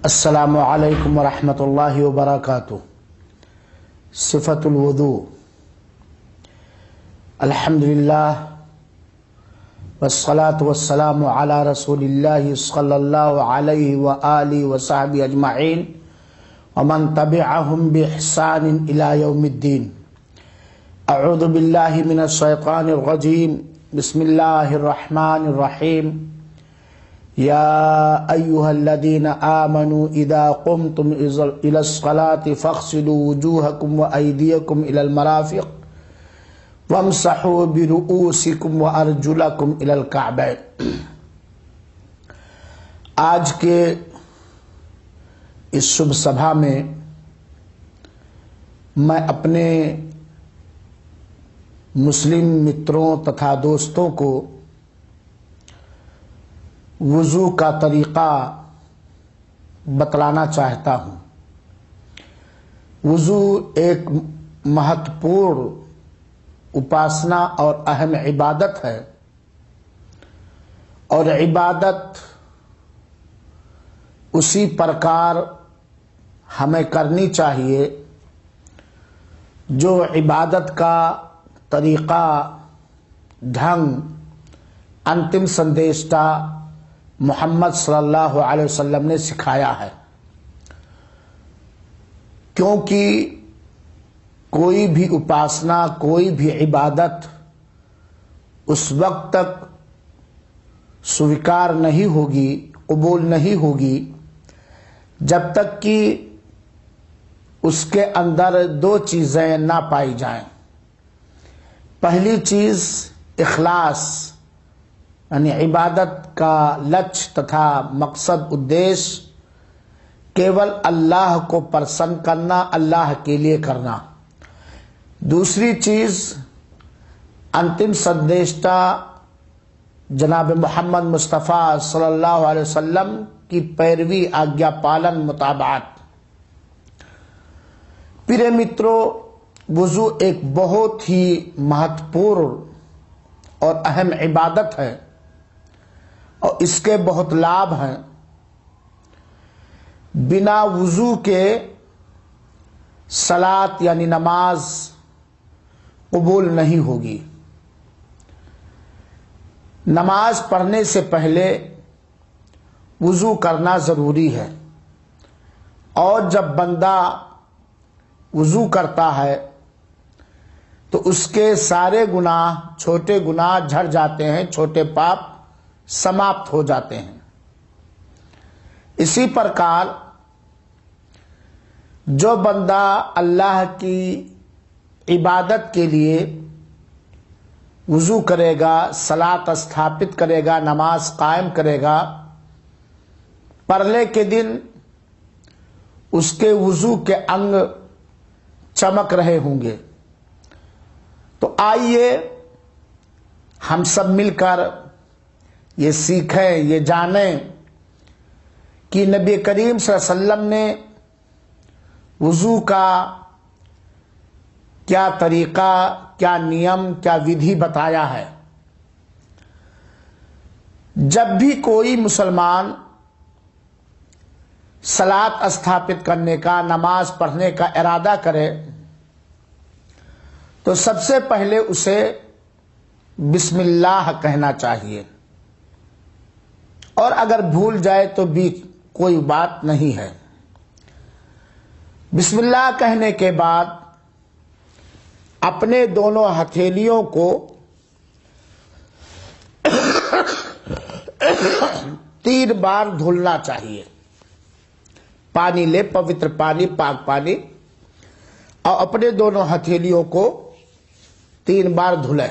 السلام علیکم ورحمۃ اللہ وبرکاتہ۔ صفۃ الوضو۔ الحمدللہ والصلاة والسلام علی رسول اللہ صلی اللہ علیہ وآلہ وصحبہ اجمعین ومن تبعہم بإحسان الی یوم الدین۔ اعوذ باللہ من الشیطان الرجیم، بسم اللہ الرحمن الرحیم۔ یا ایہا الذین آمنوا اذا قمتم الى الصلاة فاغسلوا وجوہکم وایدیکم الى المرافق وامسحوا برؤوسکم وارجلکم الى الکعبین۔ آج کے اس شبھ سبھا میں میں اپنے مسلم متروں تتھا دوستوں کو وضو کا طریقہ بتلانا چاہتا ہوں۔ وضو ایک مہتوپورن اپاسنا اور اہم عبادت ہے، اور عبادت اسی پرکار ہمیں کرنی چاہیے جو عبادت کا طریقہ، ڈھنگ انتم سندیشٹا محمد صلی اللہ علیہ وسلم نے سکھایا ہے۔ کیونکہ کوئی بھی اپاسنا، کوئی بھی عبادت اس وقت تک سویکار نہیں ہوگی، قبول نہیں ہوگی، جب تک کہ اس کے اندر دو چیزیں نہ پائی جائیں۔ پہلی چیز اخلاص، یعنی عبادت کا لچ تتھا مقصد ادیش کیول اللہ کو پرسن کرنا، اللہ کے لیے کرنا۔ دوسری چیز انتم سندیشٹا جناب محمد مصطفیٰ صلی اللہ علیہ وسلم کی پیروی، آگیا پالن، مطابعت۔ پیرے متروں، وضو ایک بہت ہی مہتوپورن اور اہم عبادت ہے، اور اس کے بہت لابھ ہیں۔ بنا وضو کے صلاۃ یعنی نماز قبول نہیں ہوگی۔ نماز پڑھنے سے پہلے وضو کرنا ضروری ہے، اور جب بندہ وضو کرتا ہے تو اس کے سارے گناہ، چھوٹے گناہ جھڑ جاتے ہیں، چھوٹے پاپ سماپت ہو جاتے ہیں۔ اسی پرکار جو بندہ اللہ کی عبادت کے لیے وضو کرے گا، صلاۃ استھاپت کرے گا، نماز قائم کرے گا، پرلے کے دن اس کے وضو کے انگ چمک رہے ہوں گے۔ تو آئیے ہم سب مل کر یہ سیکھیں، یہ جانیں کہ نبی کریم صلی اللہ علیہ وسلم نے وضو کا کیا طریقہ، کیا نیم، کیا ودھی بتایا ہے۔ جب بھی کوئی مسلمان صلاۃ استھاپت کرنے کا، نماز پڑھنے کا ارادہ کرے تو سب سے پہلے اسے بسم اللہ کہنا چاہیے، اور اگر بھول جائے تو بھی کوئی بات نہیں ہے۔ بسم اللہ کہنے کے بعد اپنے دونوں ہتھیلیوں کو 3 بار دھلنا چاہیے۔ پانی لے، پوتر پانی، پاک پانی، اور اپنے دونوں ہتھیلیوں کو 3 بار دھلے،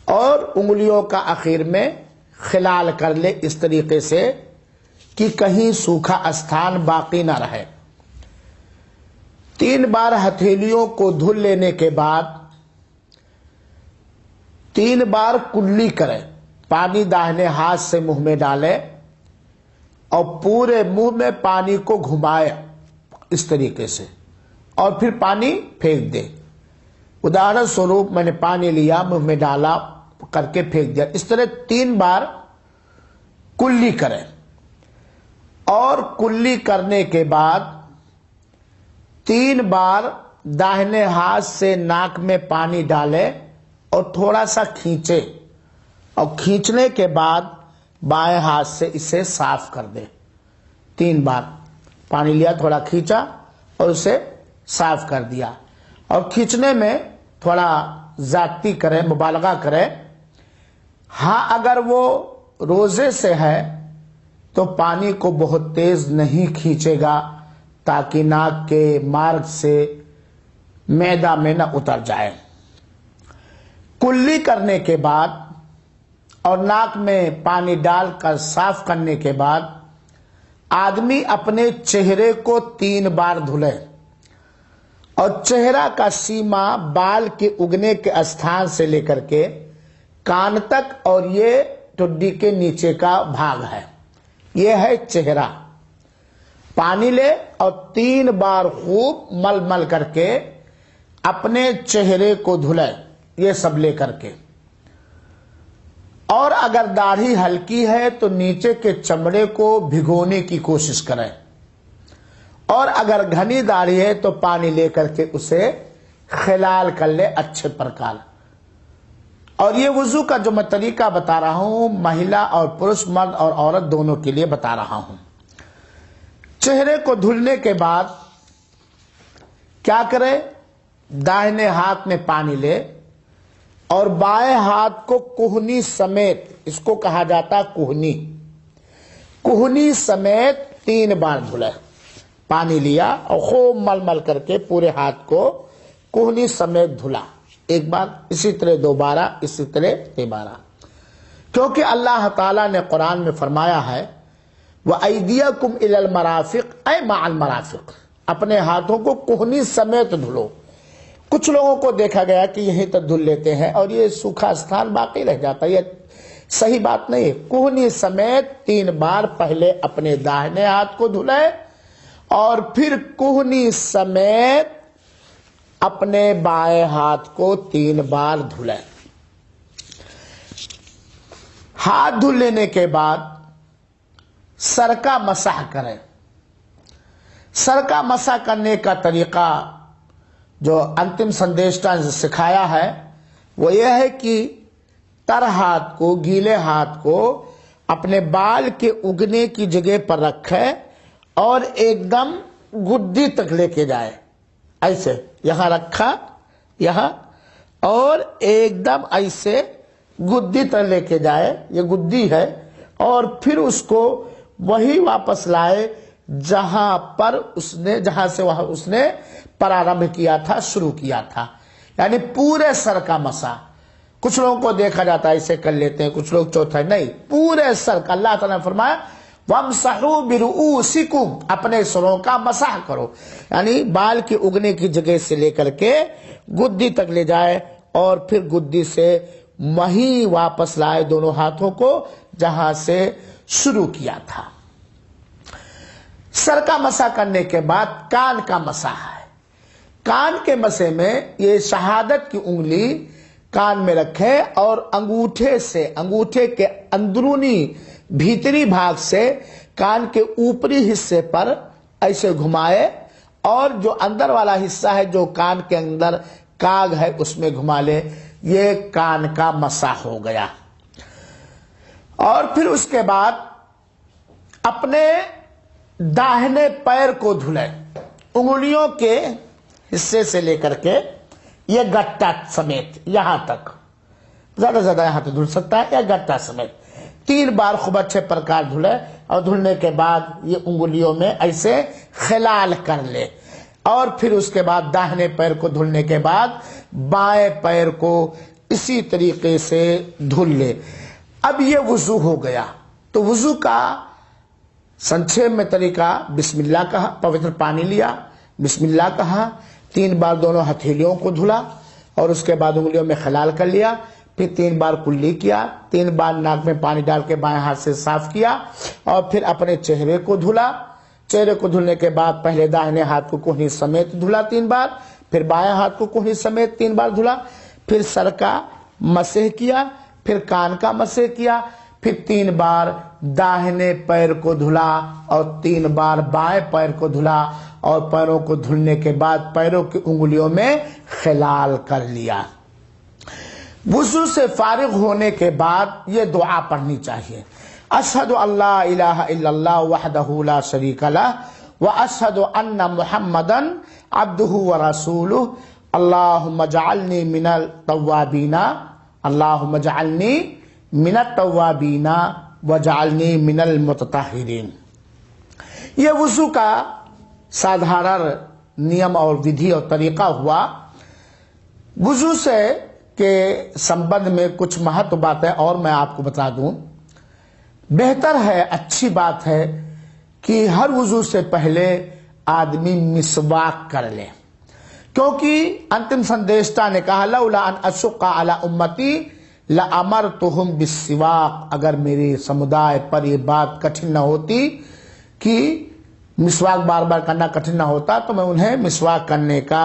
اور انگلیوں کا آخر میں خلال کر لے اس طریقے سے کہ کہیں سوکھا استھان باقی نہ رہے۔ 3 بار ہتھیلیوں کو دھل لینے کے بعد 3 بار کلی کرے، پانی داہنے ہاتھ سے منہ میں ڈالے اور پورے منہ میں پانی کو گھمائے اس طریقے سے، اور پھر پانی پھینک دے۔ ادھارن سوروپ میں نے پانی لیا، منہ میں ڈالا، کر کے پھینک دیا۔ اس طرح 3 بار کلی کرے، اور کلی کرنے کے بعد 3 بار داہنے ہاتھ سے ناک میں پانی ڈالے اور تھوڑا سا کھینچے، اور کھینچنے کے بعد بائیں ہاتھ سے اسے صاف کر دے۔ 3 بار پانی لیا، تھوڑا کھینچا اور اسے صاف کر دیا، اور کھینچنے میں تھوڑا زیادتی کرے، مبالغہ کرے۔ ہاں اگر وہ روزے سے ہے تو پانی کو بہت تیز نہیں کھینچے گا تاکہ ناک کے مارگ سے معدہ میں نہ اتر جائے۔ کلی کرنے کے بعد اور ناک میں پانی ڈال کر صاف کرنے کے بعد آدمی اپنے چہرے کو 3 بار دھلے، اور چہرہ کا سیما بال کے اگنے کے استھان سے لے کر کے کان تک، اور یہ ٹڈی کے نیچے کا بھاگ ہے، یہ ہے چہرہ۔ پانی لے اور 3 بار خوب مل مل کر کے اپنے چہرے کو دھلے، یہ سب لے کر کے۔ اور اگر داڑھی ہلکی ہے تو نیچے کے چمڑے کو بھگونے کی کوشش کریں، اور اگر گھنی داڑھی ہے تو پانی لے کر کے اسے خلال کر لے اچھے پرکار۔ اور یہ وضو کا جو میں طریقہ بتا رہا ہوں، مہیلا اور پرش، مرد اور عورت دونوں کے لیے بتا رہا ہوں۔ چہرے کو دھلنے کے بعد کیا کرے؟ داہنے ہاتھ میں پانی لے اور بائیں ہاتھ کو کوہنی سمیت، اس کو کہا جاتا کوہنی، کوہنی سمیت 3 بار دھلے۔ پانی لیا اور خوب مل مل کر کے پورے ہاتھ کو کوہنی سمیت دھلا، 1 بار، اسی طرح 2 بار، اسی طرح 3 بار، کیونکہ اللہ تعالیٰ نے قرآن میں فرمایا ہے وَأَيْدِيَكُمْ إِلَى الْمَرَافِقِ اے مع المرافق، اپنے ہاتھوں کو کوہنی سمیت دھلو۔ کچھ لوگوں کو دیکھا گیا کہ یہیں تک دھل لیتے ہیں اور یہ سوکھا استھان باقی رہ جاتا ہے، یہ صحیح بات نہیں ہے۔ کوہنی سمیت 3 بار پہلے اپنے داہنے ہاتھ کو دھلے، اور پھر کوہنی سمیت اپنے بائیں ہاتھ کو 3 بار دھلے۔ ہاتھ دھل لینے کے بعد سر کا مسح کریں۔ سر کا مسح کرنے کا طریقہ جو انتم سندیشٹا نے سکھایا ہے وہ یہ ہے کہ تر ہاتھ کو، گیلے ہاتھ کو اپنے بال کے اگنے کی جگہ پر رکھے اور ایک دم گدی تک لے کے جائے، ایسے یہاں رکھا، یہاں، اور ایک دم ایسے گدی تک لے کے جائے، یہ گدی ہے، اور پھر اس کو وہی واپس لائے جہاں سے اس نے پرارمبھ کیا تھا، شروع کیا تھا، یعنی پورے سر کا مسح۔ کچھ لوگوں کو دیکھا جاتا ہے ایسے کر لیتے ہیں، کچھ لوگ چوتھا، نہیں، پورے سر کا۔ اللہ تعالیٰ نے فرمایا وَامْسَحُوا بِرُؤُوسِكُمْ، اپنے سروں کا مسح کرو، یعنی بال کی اگنے کی جگہ سے لے کر کے گدی تک لے جائے، اور پھر گدی سے وہیں واپس لائے دونوں ہاتھوں کو جہاں سے شروع کیا تھا۔ سر کا مسح کرنے کے بعد کان کا مسح ہے۔ کان کے مسح میں یہ شہادت کی انگلی کان میں رکھے اور انگوٹھے کے اندرونی بھیتری بھاگ سے کان کے اوپری حصے پر ایسے گھمائے، اور جو اندر والا حصہ ہے جو کان کے اندر کاغ ہے اس میں گھما لے۔ یہ کان کا مسح ہو گیا۔ اور پھر اس کے بعد اپنے داہنے پیر کو دھلے، انگلیوں کے حصے سے لے کر کے یہ گٹا سمیت یہاں تک، زیادہ زیادہ یہاں تک دھل سکتا ہے، یا گٹا سمیت 3 بار خوب اچھے پرکار دھلے، اور دھلنے کے بعد یہ انگلیوں میں ایسے خلال کر لے، اور پھر اس کے بعد داہنے پیر کو دھلنے کے بعد بائیں پیر کو اسی طریقے سے دھل لے۔ اب یہ وضو ہو گیا۔ تو وضو کا سنکھیپ میں طریقہ، بسم اللہ کہا، پوتر پانی لیا، بسم اللہ کہا، 3 بار دونوں ہتھیلیوں کو دھلا، اور اس کے بعد انگلیوں میں خلال کر لیا، پھر 3 بار کلی کیا، 3 بار ناک میں پانی ڈال کے بائیں ہاتھ سے صاف کیا، اور پھر اپنے چہرے کو دھلا۔ چہرے کو دھلنے کے بعد پہلے داہنے ہاتھ کو کوہنی سمیت دھلا 3 بار، پھر بائیں ہاتھ کو کوہنی سمیت 3 بار دھلا، پھر سر کا مسح کیا، پھر کان کا مسح کیا، پھر 3 بار داہنے پیر کو دھلا اور 3 بار بائیں پیر کو دھلا اور پیروں کو دھلنے کے بعد پیروں کی انگلیوں میں خلال کر لیا۔ وضو سے فارغ ہونے کے بعد یہ دعا پڑھنی چاہیے، اشہد ان لا الہ الا اللہ وحدہ لا شریک لہ واشہد ان محمدا عبدہ ورسولہ اللہم اجعلنی من التوابین اللہم اجعلنی من التوابین واجعلنی من المتطہرین۔ یہ وضو کا سادھارن نیم اور ودھی اور طریقہ ہوا۔ وضو سے کے سمبندھ میں کچھ مہتو باتیں اور میں آپ کو بتا دوں۔ بہتر ہے، اچھی بات ہے کہ ہر وضو سے پہلے آدمی مسواک کر لے، کیونکہ انتم سندیشتا نے کہا لولا ان اشق علی امتی لامرتہم بالسواک، اگر میری سمدائے پر یہ بات کٹھن نہ ہوتی کہ مسواک بار بار کرنا کٹھن نہ ہوتا تو میں انہیں مسواک کرنے کا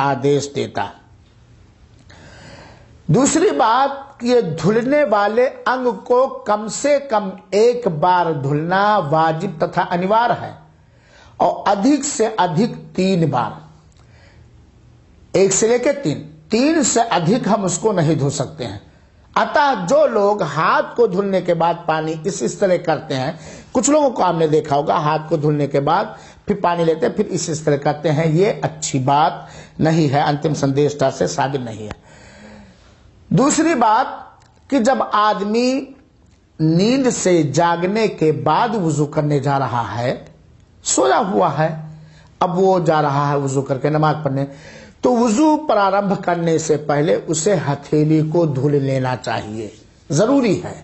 آدیش دیتا۔ دوسری بات، یہ دھلنے والے انگ کو کم سے کم 1 بار دھلنا واجب تتھا انوار ہے، اور ادھک سے ادھک 3 بار، 1 سے لے کے 3 سے ادھک ہم اس کو نہیں دھو سکتے ہیں۔ اتا جو لوگ ہاتھ کو دھلنے کے بعد پانی اس طرح کرتے ہیں، کچھ لوگوں کو آپ نے دیکھا ہوگا ہاتھ کو دھلنے کے بعد پھر پانی لیتے ہیں پھر اس طرح کرتے ہیں، یہ اچھی بات نہیں ہے، انتم سندیشتا سے ثابت نہیں ہے۔ دوسری بات کہ جب آدمی نیند سے جاگنے کے بعد وضو کرنے جا رہا ہے، سویا ہوا ہے، اب وہ جا رہا ہے وضو کر کے نماز پڑھنے، تو وضو پرارمبھ کرنے سے پہلے اسے ہتھیلی کو دھل لینا چاہیے، ضروری ہے،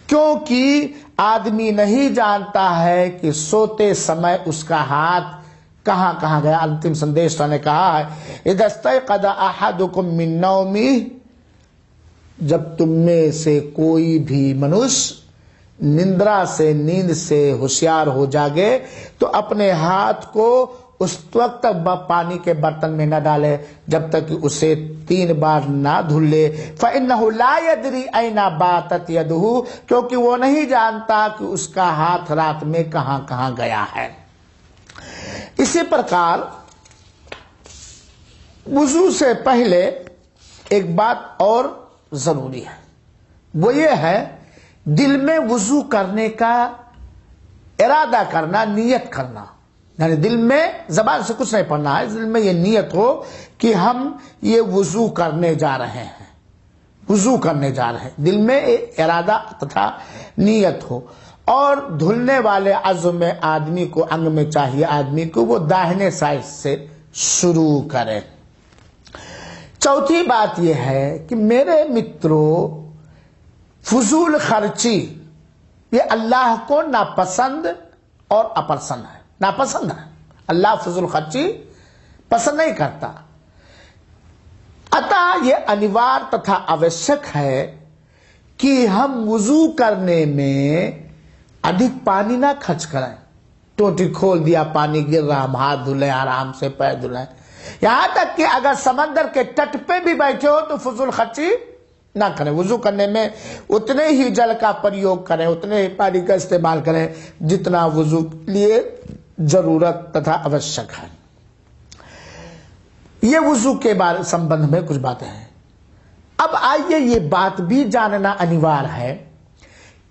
کیونکہ آدمی نہیں جانتا ہے کہ سوتے سمے اس کا ہاتھ کہاں کہاں گیا۔ انتم سندیشتا نے کہا ہے اذا استيقظ احدكم من نومه، جب تم میں سے کوئی بھی منشیہ نندرا سے نیند سے ہوشیار ہو جاگے تو اپنے ہاتھ کو اس وقت تک پانی کے برتن میں نہ ڈالے جب تک کہ اسے 3 بار نہ دھل لے، فإنه لا يدري أين باتت يده، کیونکہ وہ نہیں جانتا کہ اس کا ہاتھ رات میں کہاں کہاں گیا ہے۔ اسی پرکار وضو سے پہلے ایک بات اور ضروری ہے، وہ یہ ہے دل میں وضو کرنے کا ارادہ کرنا، نیت کرنا، یعنی دل میں زبان سے کچھ نہیں پڑھنا ہے، دل میں یہ نیت ہو کہ ہم یہ وضو کرنے جا رہے ہیں، وضو کرنے جا رہے ہیں، دل میں ارادہ تتھا نیت ہو۔ اور دھلنے والے عضو میں آدمی کو، انگ میں چاہیے آدمی کو وہ داہنے سائڈ سے شروع کرے۔ چوتھی بات یہ ہے کہ میرے مترو، فضول خرچی یہ اللہ کو ناپسند اور اپسند ہے، ناپسند ہے، اللہ فضول خرچی پسند نہیں کرتا۔ اتا یہ انوار تتھا آوشک ہے کہ ہم وضو کرنے میں ادھک پانی نہ خرچ کریں، ٹوٹی کھول دیا پانی گر رہا، ہم ہاتھ دھلیں، آرام سے پیر دھلیں، یہاں تک کہ اگر سمندر کے تٹ پہ بھی بیٹھے ہو تو فضول خرچی نہ کریں، وضو کرنے میں اتنے ہی جل کا پریوگ کریں، اتنے ہی پانی کا استعمال کریں جتنا وضو لیے ضرورت تتھا آوشک ہے۔ یہ وضو کے بارے سمبندھ میں کچھ باتیں ہیں۔ اب آئیے یہ بات بھی جاننا انوار ہے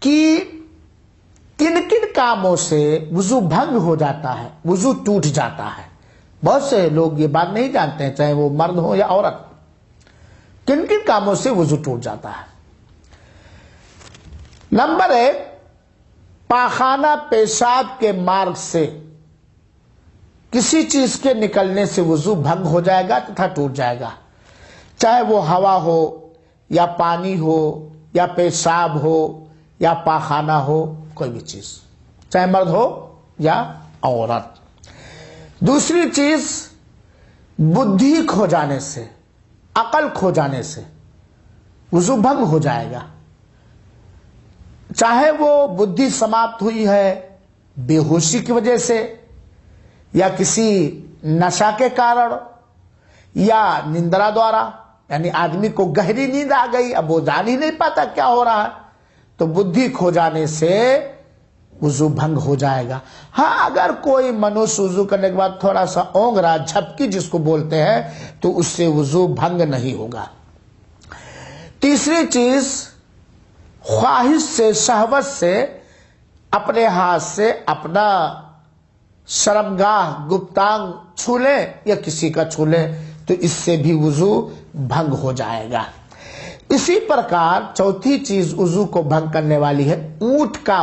کہ کن کن کاموں سے وضو بھنگ ہو جاتا ہے، وضو ٹوٹ جاتا ہے۔ بہت سے لوگ یہ بات نہیں جانتے ہیں، چاہے وہ مرد ہو یا عورت، کن کن کاموں سے وضو ٹوٹ جاتا ہے۔ نمبر 1، پاخانہ پیشاب کے مارگ سے کسی چیز کے نکلنے سے وضو بھنگ ہو جائے گا تتھا ٹوٹ جائے گا، چاہے وہ ہوا ہو یا پانی ہو یا پیشاب ہو یا پاخانہ ہو، کوئی بھی چیز، چاہے مرد ہو یا عورت۔ دوسری چیز، بدھی کھو جانے سے، عقل کھو جانے سے وضو بھنگ ہو جائے گا، چاہے وہ بدھی سماپت ہوئی ہے بے ہوشی کی وجہ سے یا کسی نشہ کے کارن یا نندرا دوارا، یعنی آدمی کو گہری نیند آ گئی، اب وہ جان ہی نہیں پاتا کیا ہو رہا ہے، تو بدھی کھو جانے سے وضو بھنگ ہو جائے گا۔ ہاں اگر کوئی منوس وضو کرنے کے بعد تھوڑا سا اونگ رہا، جھپکی جس کو بولتے ہیں، تو اس سے وضو بھنگ نہیں ہوگا۔ تیسری چیز، خواہش سے، شہوت سے اپنے ہاتھ سے اپنا شرمگاہ گپتانگ چھو لیں یا کسی کا چھو لیں تو اس سے بھی وضو بھنگ ہو جائے گا۔ اسی پرکار چوتھی چیز وضو کو بھنگ کرنے والی ہے اونٹ کا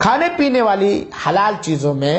کھانے پینے والی حلال چیزوں میں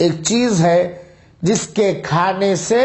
ایک چیز ہے جس کے کھانے سے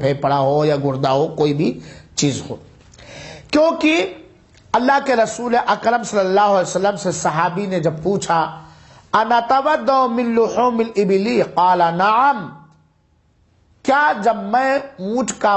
پھیپڑا ہو یا گردہ ہو، کوئی بھی چیز ہو، کیونکہ اللہ کے رسول اکرم صلی اللہ علیہ وسلم سے صحابی نے جب پوچھا انتودع من لحوم الابل قال نعم، کیا جب میں اونٹ کا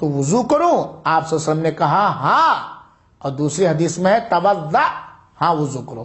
تو وضو کروں؟ آپ صلی اللہ علیہ وسلم نے کہا ہاں، اور دوسری حدیث میں ہے توضع، ہاں وضو کرو۔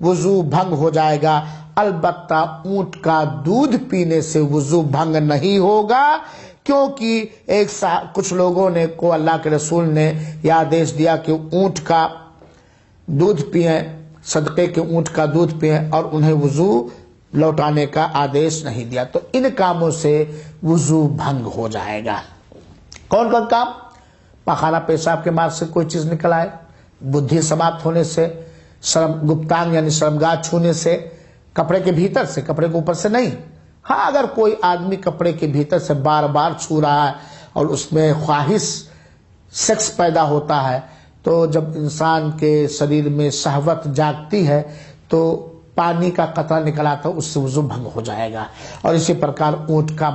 وضو بھنگ ہو جائے گا، البتہ اونٹ کا دودھ پینے سے وضو بھنگ نہیں ہوگا، کیونکہ کچھ لوگوں نے کو اللہ کے رسول نے یہ آدیش دیا کہ اونٹ کا دودھ پئیں، صدقے کے اونٹ کا دودھ پئیں، اور انہیں وضو لوٹانے کا آدیش نہیں دیا، تو ان کاموں سے وضو بھنگ ہو جائے گا۔ کون کون کام؟ پخانہ پیشاب کے مارگ سے کوئی چیز نکل آئے، بدھی سماپت ہونے سے، گپتانگ یعنی شرمگاہ چھونے سے، کپڑے کے بھیتر سے، کپڑے کے اوپر سے نہیں۔ ہاں اگر کوئی آدمی کپڑے کے بھیتر سے بار بار چھو رہا ہے اور اس میں خواہش سیکس پیدا ہوتا ہے، تو جب انسان کے شریر میں شہوت جاگتی ہے تو پانی کا قطرہ نکل آتا ہے، اس سے وضو بھنگ ہو جائے گا۔ اور اسی پرکار اونٹ کا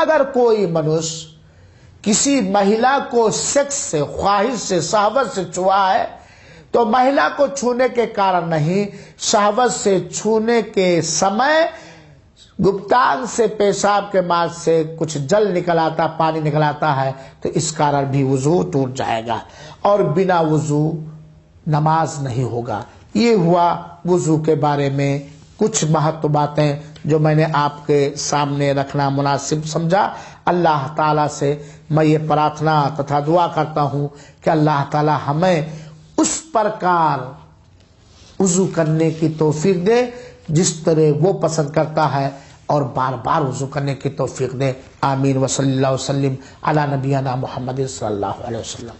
اگر کوئی منوش کسی مہیلا کو سیکس سے، خواہش سے، شہوت سے چھوا ہے تو مہیلا کو چھونے کے کارن نہیں، شہوت سے چھونے کے سمے گپتانگ سے، پیشاب کے مارگ سے کچھ جل نکل آتا، پانی نکل آتا ہے، تو اس کارن بھی وضو ٹوٹ جائے گا، اور بنا وضو نماز نہیں ہوگا۔ یہ ہوا وضو کے بارے میں کچھ مہتو باتیں جو میں نے آپ کے سامنے رکھنا مناسب سمجھا۔ اللہ تعالیٰ سے میں یہ پرارتھنا تتھا دعا کرتا ہوں کہ اللہ تعالیٰ ہمیں اس پرکار وضو کرنے کی توفیق دے جس طرح وہ پسند کرتا ہے، اور بار بار وضو کرنے کی توفیق دے۔ آمین۔ وصلی اللہ وسلم علی نبینا محمد صلی اللہ علیہ وسلم۔